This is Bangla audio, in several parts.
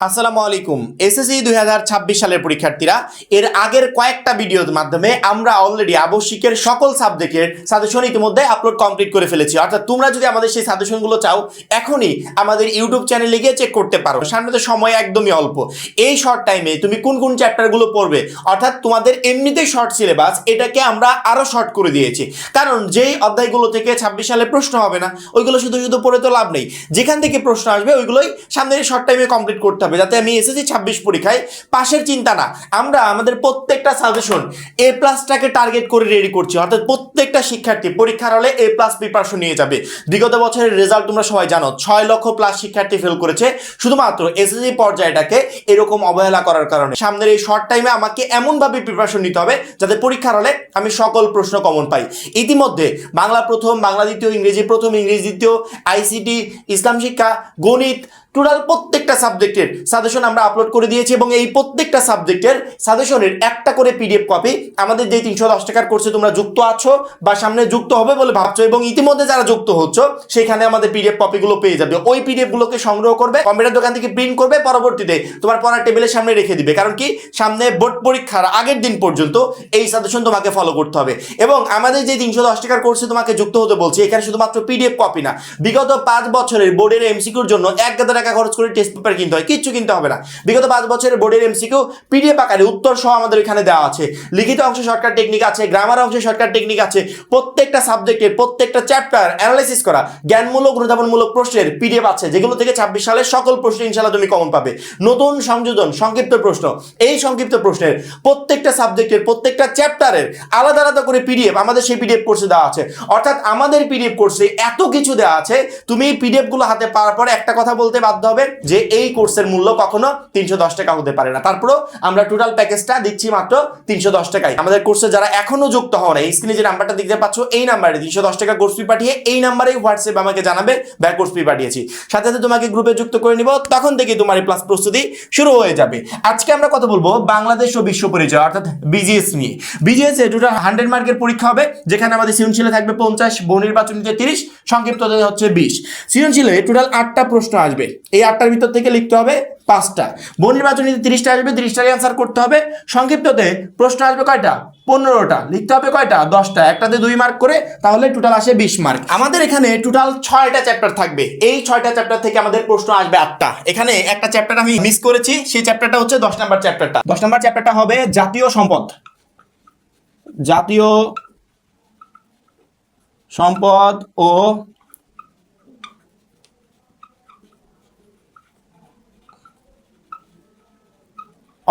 আসসালামু আলাইকুম। এসএসসি 2026 সালের পরীক্ষার্থীরা, এর আগের কয়েকটা ভিডিওর মাধ্যমে আমরা অলরেডি আবশ্যিকের সকল সাবজেক্টের সাজেশন ইতিমধ্যে আপলোড কমপ্লিট করে ফেলেছি। অর্থাৎ তোমরা যদি আমাদের সেই সাজেশনগুলো চাও, এখনই আমাদের ইউটিউব চ্যানেলে গিয়ে চেক করতে পারো। সামনে তো সময় একদমই অল্প। এই শর্ট টাইমে তুমি কোন কোন চ্যাপ্টারগুলো পড়বে, অর্থাৎ তোমাদের এমনিতেই শর্ট সিলেবাস, এটাকে আমরা আরো শর্ট করে দিয়েছি। কারণ যেই অধ্যায়গুলো থেকে 26 সালে প্রশ্ন হবে না, ওইগুলো শুধু শুধু পড়ে তো লাভ নেই। যেখান থেকে প্রশ্ন আসবে ওইগুলোই সামনের শর্ট টাইমে কমপ্লিট করতে হবে, যাতে আমি এসএসসি 26 পরীক্ষায় পাশের চিন্তা না, আমরা আমাদের প্রত্যেকটা সাজেশন এ প্লাসটাকে টার্গেট করে রেডি করছি। অর্থাৎ প্রত্যেকটা শিক্ষার্থী পরীক্ষার হলে এ প্লাস প্রিপারেশন নিয়ে যাবে। বিগত বছরের রেজাল্ট তোমরা সবাই জানো, 6 লক্ষ প্লাস শিক্ষার্থী ফেল করেছে শুধুমাত্র এসএসসি পর্যায়টাকে এরকম অবহেলা করার কারণে। সামনের এই শর্ট টাইমে আমাকে এমনভাবে প্রিপারেশন নিতে হবে যাতে পরীক্ষার হলে আমি সকল প্রশ্ন কমন পাই। ইতিমধ্যে বাংলা প্রথম, বাংলা দ্বিতীয়, ইংরেজি প্রথম, ইংরেজি দ্বিতীয়, আইসিটি, ইসলাম শিক্ষা, গণিত, টোটাল প্রত্যেকটা সাবজেক্টের সাজেশন আমরা আপলোড করে দিয়েছি। এবং এই প্রত্যেকটা সাবজেক্টের সাজেশনের একটা করে পিডিএফ কপি আমাদের যে 310 টাকার কোর্সে তোমরা যুক্ত আছো বা সামনে যুক্ত হবে বলে ভাবছো, এবং ইতিমধ্যে যারা যুক্ত হচ্ছ, সেখানে আমাদের পিডিএফ কপিগুলো পেয়ে যাবে। ওই পিডিএফ গুলোকে সংগ্রহ করবে, কম্পিউটার দোকান থেকে প্রিন্ট করবে, পরবর্তীতে তোমার পড়ার টেবিলের সামনে রেখে দিবে। কারণ কি, সামনে বোর্ড পরীক্ষার আগের দিন পর্যন্ত এই সাজেশন তোমাকে ফলো করতে হবে। এবং আমাদের যে 310 টাকার কোর্সে তোমাকে যুক্ত হতে বলছি, এখানে শুধুমাত্র পিডিএফ কপি না, বিগত 5 বছরের বোর্ডের এমসিকিউর জন্য 1000 টাকা খরচ করে টেস্ট পেপার কিনতে হয়, কিচ্ছু কিনতে হবে না। বিগত 5 বছরের বোর্ডের এমসিকিউ পিডিএফ আকারে উত্তর সহ আমাদের এখানে দেওয়া আছে। লিখিত অংশে শর্টকাট টেকনিক আছে, গ্রামার অংশে শর্টকাট টেকনিক আছে। প্রত্যেকটা সাবজেক্টের প্রত্যেকটা চ্যাপ্টার অ্যানালাইসিস করা জ্ঞানমূলক অনুধাবনমূলক প্রশ্নের পিডিএফ আছে, যেগুলো থেকে 26 সালের সকল প্রশ্ন ইনশাআল্লাহ তুমি কমন পাবে। নতুন সংযোজন সংক্ষিপ্ত প্রশ্ন, এই সংক্ষিপ্ত প্রশ্নের প্রত্যেকটা সাবজেক্টের প্রত্যেকটা চ্যাপ্টারের আলাদা আলাদা করে পিডিএফ আমাদের সেই পিডিএফ কোর্সে দেওয়া আছে। অর্থাৎ আমাদের পিডিএফ কোর্সে এত কিছু দেওয়া আছে, তুমি পিডিএফ গুলো হাতে পাওয়ার পরে একটা কথা বলতে বাধ্য হবে যে এই কোর্সের মূল্য কখনো 310 টাকা হতে পারে না। তারপরেও আমরা টোটাল প্যাকেজটা দিচ্ছি মাত্র 310 টাকায়। আমাদের কোর্সে যারা এখনো যুক্ত হও না, স্ক্রিনে যে নাম্বারটা দেখতে পাচ্ছ, এই নাম্বারে 310 টাকা কোর্স ফি পাঠিয়ে এই নাম্বারে হোয়াটসঅ্যাপ আমাকে জানাবে ব্যাক কোর্স ফি পাঠিয়েছি, সাথে সাথে তোমাকে গ্রুপে যুক্ত করে নিব। তখন থেকে তোমার এই প্লাস প্রস্তুতি শুরু হয়ে যাবে। আজকে আমরা কথা বলবো বাংলাদেশ ও বিশ্ব পরিচয় অর্থাৎ বিজিএস নিয়ে। বিজিএস এ টোটাল 100 মার্কের পরীক্ষা হবে, যেখানে আমাদের সৃজনশীলে থাকবে 50, বহু নির্বাচনীতে 30, সংক্ষিপ্ততে হচ্ছে 20। সৃজনশীলে টোটাল 8টা প্রশ্ন আসবে, এই 8টার ভিতর থেকে লিখতে হবে 5টা। বহু নির্বাচনীতে 30টা আসবে, 30টারই অ্যান্সার করতে হবে। সংক্ষিপ্ততে প্রশ্ন আসবে কয়টা? 15টা। লিখতে হবে কয়টা? 10টা। একটাতে 2 মার্ক করে, তাহলে টোটাল আসে 20 মার্ক। আমাদের এখানে টোটাল 6টা চ্যাপ্টার থাকবে। এই 6টা চ্যাপ্টার থেকে আমাদের প্রশ্ন আসবে 8টা। এখানে একটা চ্যাপ্টার আমি মিস করেছি, সেই চ্যাপ্টারটা হচ্ছে 10 নাম্বার চ্যাপ্টারটা। 10 নাম্বার চ্যাপ্টারটা হবে জাতীয় সম্পদ। জাতীয় সম্পদ ও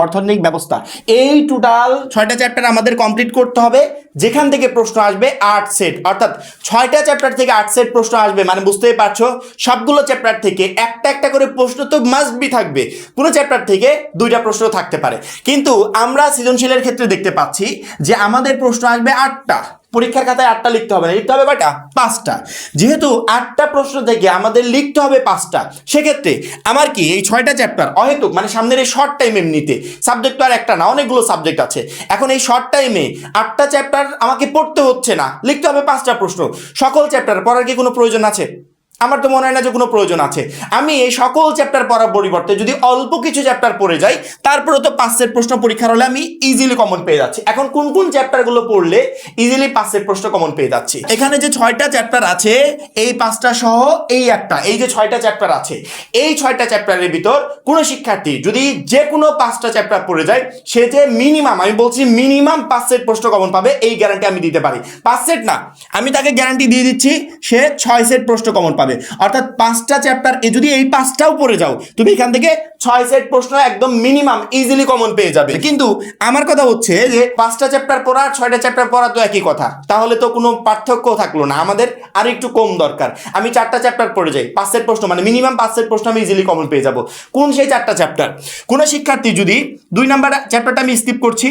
অর্থনৈতিক ব্যবস্থা। এই টোটাল 6টা চ্যাপ্টার আমাদের কমপ্লিট করতে হবে, যেখান থেকে প্রশ্ন আসবে 8 সেট। অর্থাৎ 6টা চ্যাপ্টার থেকে 8 সেট প্রশ্ন আসবে, মানে বুঝতেই পারছো সবগুলো চ্যাপ্টার থেকে একটা একটা করে প্রশ্ন তো মাস্ট বি থাকবে। কোনো চ্যাপ্টার থেকে 2টা প্রশ্ন থাকতে পারে, কিন্তু আমরা সৃজনশীলের ক্ষেত্রে দেখতে পাচ্ছি যে আমাদের প্রশ্ন আসবে 8টা। পরীক্ষার খাতায় 8টা লিখতে হবে না, লিখতে হবে কয়টা? 5টা। যেহেতু 8টা প্রশ্ন থেকে আমাদের লিখতে হবে 5টা, সেক্ষেত্রে আমার কি এই 6টা চ্যাপ্টার অহেতুক, মানে সামনের এই শর্ট টাইম, এমনিতে সাবজেক্ট তো আর একটা না, অনেকগুলো সাবজেক্ট আছে। এখন এই শর্ট টাইমে 8টা চ্যাপ্টার আমাকে পড়তে হচ্ছে না, লিখতে হবে 5টা প্রশ্ন। সকল চ্যাপ্টার পড়ার কি কোনো প্রয়োজন আছে? আমার তো মনে হয় না যে কোনো প্রয়োজন আছে। আমি এই সকল চ্যাপ্টার পড়ার পরিবর্তে যদি অল্প কিছু চ্যাপ্টার পড়ে যাই, তারপরে তো 5 সেট প্রশ্ন পরীক্ষার হলে আমি ইজিলি কমন পেয়ে যাচ্ছি। এখন কোন কোন চ্যাপ্টারগুলো পড়লে ইজিলি 5 সেট প্রশ্ন কমন পেয়ে যাচ্ছি? এখানে যে 6টা চ্যাপ্টার আছে, এই 5টা সহ এই একটা, এই যে 6টা চ্যাপ্টার আছে, এই 6টা চ্যাপ্টারের ভিতর কোনো শিক্ষার্থী যদি যে কোনো 5টা চ্যাপ্টার পড়ে যায়, সে যে মিনিমাম, আমি বলছি মিনিমাম 5 সেট প্রশ্ন কমন পাবে, এই গ্যারান্টি আমি দিতে পারি। 5 সেট না, আমি তাকে গ্যারান্টি দিয়ে দিচ্ছি সে 6 সেট প্রশ্ন কমন পাবে। অর্থাৎ 5টা চ্যাপ্টার যদি এই 5টাও পড়ে যাও, তুমি এখান থেকে 6 সেট প্রশ্ন একদম মিনিমাম ইজিলি কমন পেয়ে যাবে। কিন্তু আমার কথা হচ্ছে যে 5টা চ্যাপ্টার পড়া আর 6টা চ্যাপ্টার পড়া তো একই কথা, তাহলে তো কোনো পার্থক্য থাকলো না। আমাদের আর একটু কম দরকার। আমি 4টা চ্যাপ্টার পড়ে যাই, 5 সেট প্রশ্ন, মানে মিনিমাম 5 সেট প্রশ্ন আমি ইজিলি কমন পেয়ে যাব। কোন সেই 4টা চ্যাপ্টার? কোন শিক্ষার্থী যদি 2 নাম্বার চ্যাপ্টারটা আমি স্কিপ করছি,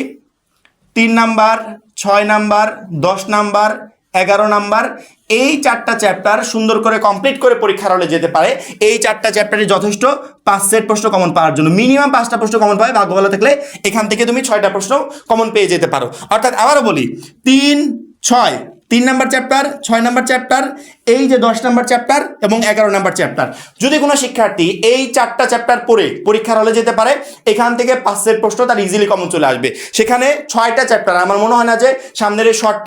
3 নাম্বার, 6 নাম্বার, 10 নাম্বার, 11 নাম্বার, এই 4টা চ্যাপ্টার সুন্দর করে কমপ্লিট করে পরীক্ষার হলে যেতে পারে, এই 4টা চ্যাপ্টারই যথেষ্ট 5 সেট প্রশ্ন কমন পাওয়ার জন্য। মিনিমাম 5টা প্রশ্ন কমন পাবে, ভাগ্য ভালো থাকলে এখান থেকে তুমি 6টা প্রশ্ন কমন পেয়ে যেতে পারো। অর্থাৎ আবারও বলি, 3, 6, 3 নাম্বার চ্যাপ্টার, 6 নাম্বার চ্যাপ্টার, এই যে 10 নম্বর চ্যাপ্টার এবং 11 নম্বর চ্যাপ্টার, যদি কোনো শিক্ষার্থী এই 4টা চ্যাপ্টার পড়ে পরীক্ষার হলে যেতে পারে, এখান থেকে 5 সেট প্রশ্ন তার ইজিলি কমন চলে আসবে। সেখানে 6টা চ্যাপ্টার, আমার মনে হয় না যে সামনের এই শর্ট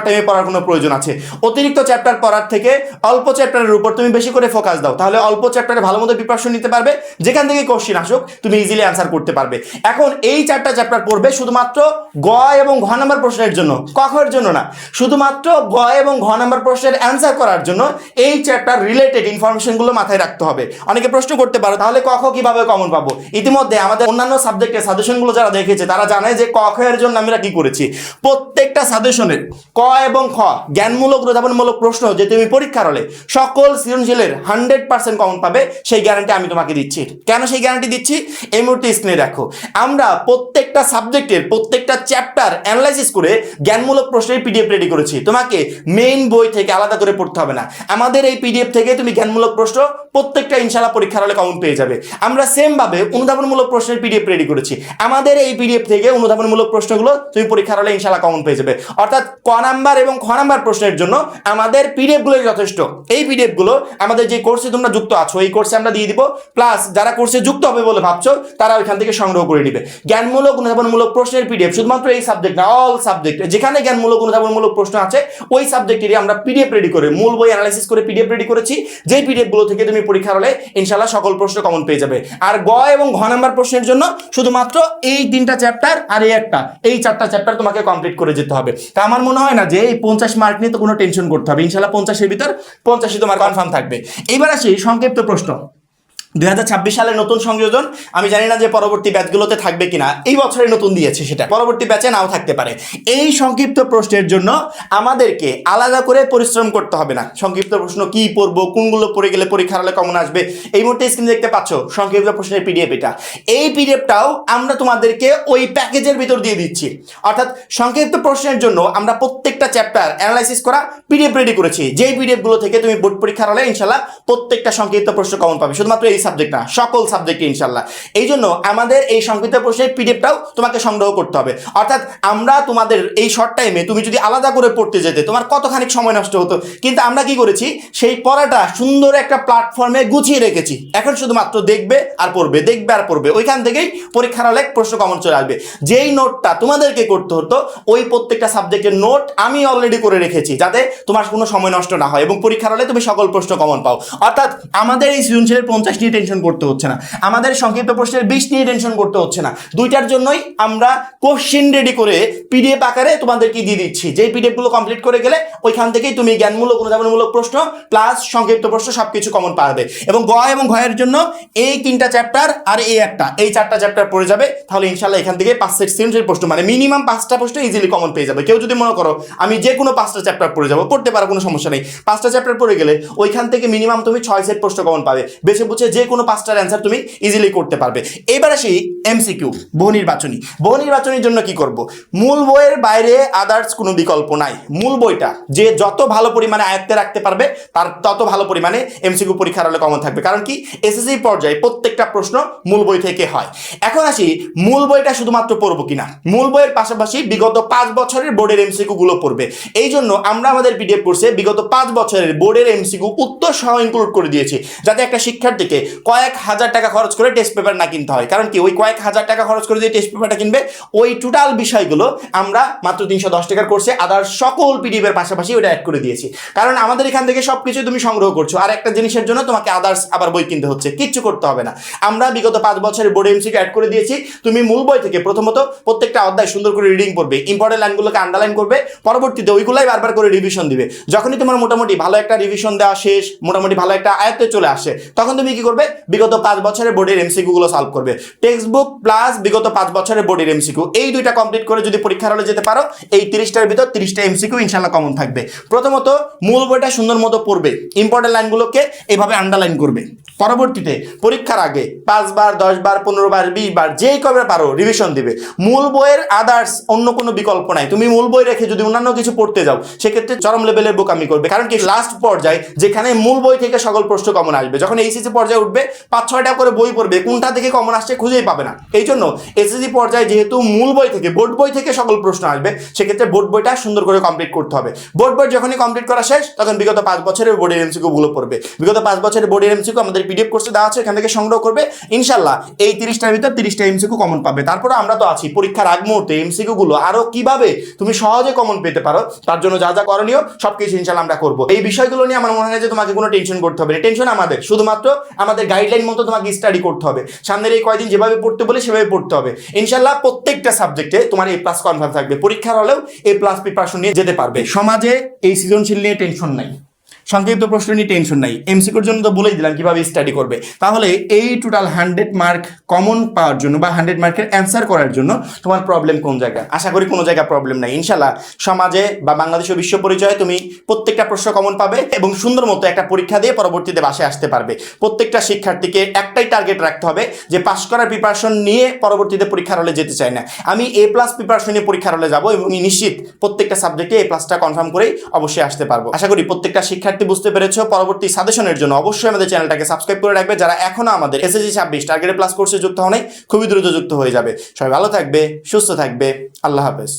টাইমে পড়ার কোনো প্রয়োজন আছে। অতিরিক্ত চ্যাপ্টার পড়ার থেকে অল্প চ্যাপ্টারের উপর তুমি বেশি করে ফোকাস দাও, তাহলে অল্প চ্যাপ্টারে ভালো মতো প্রিপারেশন নিতে পারবে, যেখান থেকে কোশ্চেন আসুক তুমি ইজিলি অ্যান্সার করতে পারবে। এখন এই 4টা চ্যাপ্টার পড়বে শুধুমাত্র গ এবং ঘ নাম্বার প্রশ্নের জন্য, ক খ এর জন্য না, শুধুমাত্র গ এবং ঘ নাম্বার প্রশ্নের অ্যান্সার করার জন্য এই চ্যাপ্টার রিলেটেড ইনফরমেশনগুলো মাথায় রাখতে হবে। অনেকে প্রশ্ন করতে পারো তাহলে ক খ কিভাবে কমন পাবো? ইতিমধ্যে আমাদের অন্যান্য সাবজেক্টের সাজেশনগুলো যারা দেখেছে তারা জানে যে ক খ এর জন্য আমরা কি করেছি। প্রত্যেকটা সাজেশনের ক এবং খ জ্ঞানমূলক অনুধাবনমূলক প্রশ্ন যে তুমি পরীক্ষার হলে সকল সৃজনশীলের 100% কমন পাবে, সেই গ্যারান্টি আমি তোমাকে দিচ্ছি। কেন সেই গ্যারান্টি দিচ্ছি এই মুহূর্তে স্ক্রিনে দেখো। আমরা প্রত্যেকটা সাবজেক্টের প্রত্যেকটা চ্যাপ্টার অ্যানালাইসিস করে জ্ঞানমূলক প্রশ্নের পিডিএফ রেডি করেছি। তোমাকে মেইন বই থেকে আলাদা করে পড়তে হবে না, আমাদের এই পিডিএফ থেকে তুমি জ্ঞানমূলক প্রশ্ন প্রত্যেকটা ইনশাআল্লাহ পরীক্ষার হলে কমন পেয়ে যাবে। আমরা সেম ভাবে অনুধাবনমূলক প্রশ্নের পিডিএফ রেডি করেছি, আমাদের এই পিডিএফ থেকে অনুধাবনমূলক প্রশ্নগুলো তুমি পরীক্ষার হলে ইনশাআল্লাহ কমন পেয়ে যাবে। অর্থাৎ ক নাম্বার এবং খ নাম্বার প্রশ্নের জন্য আমাদের পিডিএফ গুলো যথেষ্ট। এই পিডিএফ গুলো আমাদের যে কোর্সে তোমরা যুক্ত আছো এই কোর্সে আমরা দিয়ে দিব, প্লাস যারা কোর্সে যুক্ত হবে বলে ভাবছো তারা ওইখান থেকে সংগ্রহ করে নিবে। জ্ঞানমূলক অনুধাবনমূলক প্রশ্নের পিডিএফ শুধুমাত্র এই সাবজেক্ট না, অল সাবজেক্ট যেখানে জ্ঞানমূলক অনুধাবনমূলক প্রশ্ন আছে ওই সাবজেক্টেরই আমরা পিডিএফ রেডি করে মূল বই অ্যানালাইসিস করে পিডিএফ রেডি করেছি, যেই পিডিএফ গুলো থেকে তুমি পরীক্ষার হলে ইনশাআল্লাহ সকল প্রশ্ন কমন পেয়ে যাবে। আর গ এবং ঘ নাম্বার প্রশ্নের জন্য শুধুমাত্র এই 3টা চ্যাপ্টার আর এই 4টা চ্যাপ্টার তোমাকে কমপ্লিট করে যেতে হবে। তা আমার মনে হয় না যে এই 50 মার্ক নিয়ে তো কোনো টেনশন করতে হবে, ইনশাআল্লাহ 50-এর ভিতর 50ই তোমার কনফার্ম থাকবে। এবার আসি সংক্ষিপ্ত প্রশ্ন। 2026 সালের নতুন সংযোজন, আমি জানি না যে পরবর্তী ব্যাচগুলোতে থাকবে কিনা, এই বছরে নতুন দিয়েছে সেটা পরবর্তী ব্যাচে নাও থাকতে পারে। এই সংক্ষিপ্ত প্রশ্নের জন্য আমাদেরকে আলাদা করে পরিশ্রম করতে হবে না। সংক্ষিপ্ত প্রশ্ন কি পড়বো, কোনগুলো পড়ে গেলে পরীক্ষার হলে কমন আসবে, এই মুহূর্তে স্ক্রিনে দেখতে পাচ্ছ সংক্ষিপ্ত প্রশ্নের পিডিএফ এটা। এই পিডিএফটাও আমরা তোমাদেরকে ওই প্যাকেজের ভিতর দিয়ে দিচ্ছি। অর্থাৎ সংক্ষিপ্ত প্রশ্নের জন্য আমরা প্রত্যেকটা চ্যাপ্টার অ্যানালাইসিস করা পিডিএফ রেডি করেছি, যেই পিডিএফ গুলো থেকে তুমি বোর্ড পরীক্ষার হলে ইনশাআল্লাহ প্রত্যেকটা সংক্ষিপ্ত প্রশ্ন কমন পাবে, শুধুমাত্র এই সাবজেক্ট না, সকল সাবজেক্টে ইনশাআল্লাহ। এই জন্য আমাদের এই সংক্ষিপ্ত প্রশ্নের পিডিএফটাও তোমাকে সংগ্রহ করতে হবে। অর্থাৎ আমরা তোমাদের এই শর্ট টাইমে তুমি যদি আলাদা করে পড়তে যেতে তোমার কতখানি সময় নষ্ট হতো, কিন্তু আমরা কি করেছি সেই পড়াটা সুন্দর একটা প্ল্যাটফর্মে গুছিয়ে রেখেছি। এখন শুধুমাত্র দেখবে আর পড়বে, দেখবে আর পড়বে, ওইখান থেকেই পরীক্ষার হলে প্রশ্ন কমন চলে আসবে। যেই নোটটা তোমাদেরকে করতে হতো ওই প্রত্যেকটা সাবজেক্টের নোট আমি অলরেডি করে রেখেছি, যাতে তোমার কোনো সময় নষ্ট না হয় এবং পরীক্ষার হলে তুমি সকল প্রশ্ন কমন পাও। অর্থাৎ আমাদের এই সৃজনশীলের 50 নিয়ে টেনশন করতে হচ্ছে না, আমাদের সংক্ষিপ্ত প্রশ্নের 20 নিয়ে টেনশন করতে হচ্ছে না। দুইটার জন্যই আমরা কোশ্চেন রেডি করে পিডিএফ আকারে তোমাদেরকে দিয়ে দিচ্ছি, যেই পিডিএফ গুলো কমপ্লিট করে গেলে ওইখান থেকেই তুমি জ্ঞানমূলক অনুধাবনমূলক প্রশ্ন প্লাস সংক্ষিপ্ত প্রশ্ন সবকিছু কমন পাবে। এবং গ এবং ঘ এর জন্য এই 3টা চ্যাপ্টার আর এই 4টা চ্যাপ্টার পড়ে যাবে, তাহলে ইনশাআল্লাহ এখান থেকে 5 সেট সৃজনশীল প্রশ্ন মানে মিনিমাম 5টা প্রশ্ন ইজিলি কমন পেয়ে যাবে। কেউ যদি মনে করো আমি যে কোনো 5টা চ্যাপ্টার পড়ে যাবো, পড়তে পারো, কোনো সমস্যা নেই। 5টা চ্যাপ্টার পড়ে গেলে ওইখান থেকে মিনিমাম তুমি 6 সেট প্রশ্ন কমন পাবে, বেছে বুঝে যে কোনো 5টার অ্যান্সার তুমি ইজিলি করতে পারবে। এবার আসি এমসিকিউ বহু নির্বাচনীর জন্য কি করব। মূল বইয়ের বাইরে আদার্স কোনো বিকল্প নাই। মূল বইটা যে যত ভালো পরিমাণে আয়ত্তে রাখতে পারবে তার তত ভালো পরিমাণে এমসিকিউ পরীক্ষার হলে কমন থাকবে। কারণ কি এসএসসি পর্যায়ে প্রত্যেকটা প্রশ্ন মূল বই থেকে হয়। এখন আসি মূল বইটা শুধুমাত্র পড়বো কিনা। মূল বইয়ের পাশাপাশি বিগত 5 বছরের বোর্ডের এমসিকিউ গুলো পড়বে। এই জন্য আমরা আমাদের পিডিএফ কোর্সে বিগত 5 বছরের বোর্ডের এমসিকিউ উত্তর সহ ইনক্লুড করে দিয়েছি, যাতে একটা শিক্ষার্থীকে কয়েক হাজার টাকা খরচ করে টেস্ট পেপার না কিনতে হয়। কারণ কি ওই কয়েক হাজার টাকা খরচ করে যে টেস্ট পেপারটা কিনবে ওই টোটাল বিষয়গুলো আমরা মাত্র 310 টাকার কোর্সে আদার সকল পিডিএফ এর পাশাপাশি ওটা অ্যাড করে দিয়েছি। কারণ আমাদের এখান থেকে সবকিছু তুমি সংগ্রহ করছো, আর একটা জিনিসের জন্য তোমাকে আদার্স আবার বই কিনতে হচ্ছে, কিচ্ছু করতে হবে না। আমরা বিগত 5 বছরের বোর্ড এমসিকিউ অ্যাড করে দিয়েছি। তুমি মূল বই থেকে প্রথমত প্রত্যেকটা অধ্যায় সুন্দর করে রিডিং করবে, ইম্পর্টেন্ট লাইনগুলোকে আন্ডারলাইন করবে, পরবর্তীতে ওইগুলাই বারবার করে রিভিশন দিবে। যখনই তোমার মোটামুটি ভালো একটা রিভিশন দেওয়া শেষ, মোটামুটি ভালো একটা আয়ত্তে চলে আসে, তখন তুমি কি করবে বিগত 5 বছরের বোর্ডের এমসিকিউ গুলো সলভ করবে। টেক্সট বুক প্লাস বিগত 5 বছরের বোর্ডের এমসিকিউ এই দুইটা কমপ্লিট করে যদি পরীক্ষার হলে যেতে পারো, এই 30টার ভিতর 30টা এমসিকিউ ইনশাআল্লাহ কমন থাকবে। প্রথমত মূল বইটা সুন্দর মতো পড়বে, ইম্পর্টেন্ট লাইনগুলোকে এইভাবে আন্ডারলাইন করবে। পরবর্তীতে পরীক্ষার আগে 5 বার 10 বার 15 বার 20 বার যেই কবে পারো রিভিশন দিবে। মূল বইয়ের আদার্স অন্য কোনো বিকল্প নাই। তুমি মূল বই রেখে যদি অন্যান্য কিছু পড়তে যাও সেক্ষেত্রে চরম লেভেলের বোকামি করবে। কারণ কি লাস্ট পর্যায়ে যেখানে মূল বই থেকে সকল প্রশ্ন কমন আসবে, যখন এইচএসসি পর্যায়ে উঠবে, 5-6টা করে বই পড়বে, কোনটা থেকে কমন আসছে খুঁজেই পাবে না। এই জন্য এসএসসি পর্যায়ে যেহেতু মূল বই থেকে, বোর্ড বই থেকে সকল প্রশ্ন আসবে, সেক্ষেত্রে বোর্ড বইটা সুন্দর করে কমপ্লিট করতে হবে। বোর্ড বই যখনই কমপ্লিট করা শেষ, তখন বিগত 5 বছরের বোর্ডের এমসিকিউ গুলো পড়বে। বিগত 5 বছরের বোর্ডের এমসিকিউ আমাদের পিডিএফ কোর্সে দেওয়া আছে, এখান থেকে সংগ্রহ করবে। ইনশাল্লাহ এই 30টার ভিতর 30টা এমসিকিউ কমন পাবে। তারপরে আমরা তো আছি পরীক্ষার আগ মুহূর্তে এমসিকিউ গুলো আরো কিভাবে তুমি সহজে কমন পেতে পারো, তার জন্য যা যা করণীয় সবকিছু ইনশাল্লাহ আমরা করবো। এই বিষয়গুলো নিয়ে আমার মনে হয় যে তোমাকে কোনো টেনশন করতে হবে না। টেনশন আমাদের, শুধুমাত্র আমাদের গাইডলাইন মতো তোমাকে স্টাডি করতে হবে। সামনের এই কয়দিন যেভাবে পড়তে বলে সেভাবে পড়তে হবে। ইনশাল্লাহ প্রত্যেকটা সাবজেক্টে তোমার A+ কনফার্ম থাকবে। পরীক্ষার হলেও A+ প্রিপারেশন নিয়ে যেতে পারবে। সমাজে এই সৃজনশীল নিয়ে টেনশন নাই, সংক্ষিপ্ত প্রশ্ন নিয়ে টেনশন নাই, এমসিকিউর জন্য তো বলেই দিলাম কিভাবে স্টাডি করবে। তাহলে এই টোটাল 100 মার্ক কমন পাওয়ার জন্য বা 100 মার্কের অ্যান্সার করার জন্য তোমার প্রবলেম কোন জায়গায়? আশা করি কোনো জায়গায় প্রবলেম নাই। ইনশাল্লাহ সমাজে বা বাংলাদেশ ও বিশ্ব পরিচয়ে তুমি প্রত্যেকটা প্রশ্ন কমন পাবে এবং সুন্দর মতো একটা পরীক্ষা দিয়ে পরবর্তীতে বাসায় আসতে পারবে। প্রত্যেকটা শিক্ষার্থীকে একটাই টার্গেট রাখতে হবে যে পাস করার প্রিপারেশন নিয়ে পরবর্তীতে পরীক্ষার হলে যেতে চাই না, আমি A+ প্রিপারেশন নিয়ে পরীক্ষার হলে যাবো এবং নিশ্চিত প্রত্যেকটা সাবজেক্টে A+টা কনফার্ম করেই অবশ্যই আসতে পারবো। আশা করি প্রত্যেকটা শিক্ষার্থী বুঝতে পেরেছো। পরবর্তী সাজেশনের জন্য অবশ্যই আমাদের চ্যানেলটাকে সাবস্ক্রাইব করে রাখবে। যারা এখনো আমাদের এসএসসি 26 টার্গেট প্লাস কোর্সে যুক্ত হও নাই, খুবই দ্রুত যুক্ত হয়ে যাবে। সবাই ভালো থাকবে, সুস্থ থাকবে, আল্লাহ হাফেজ।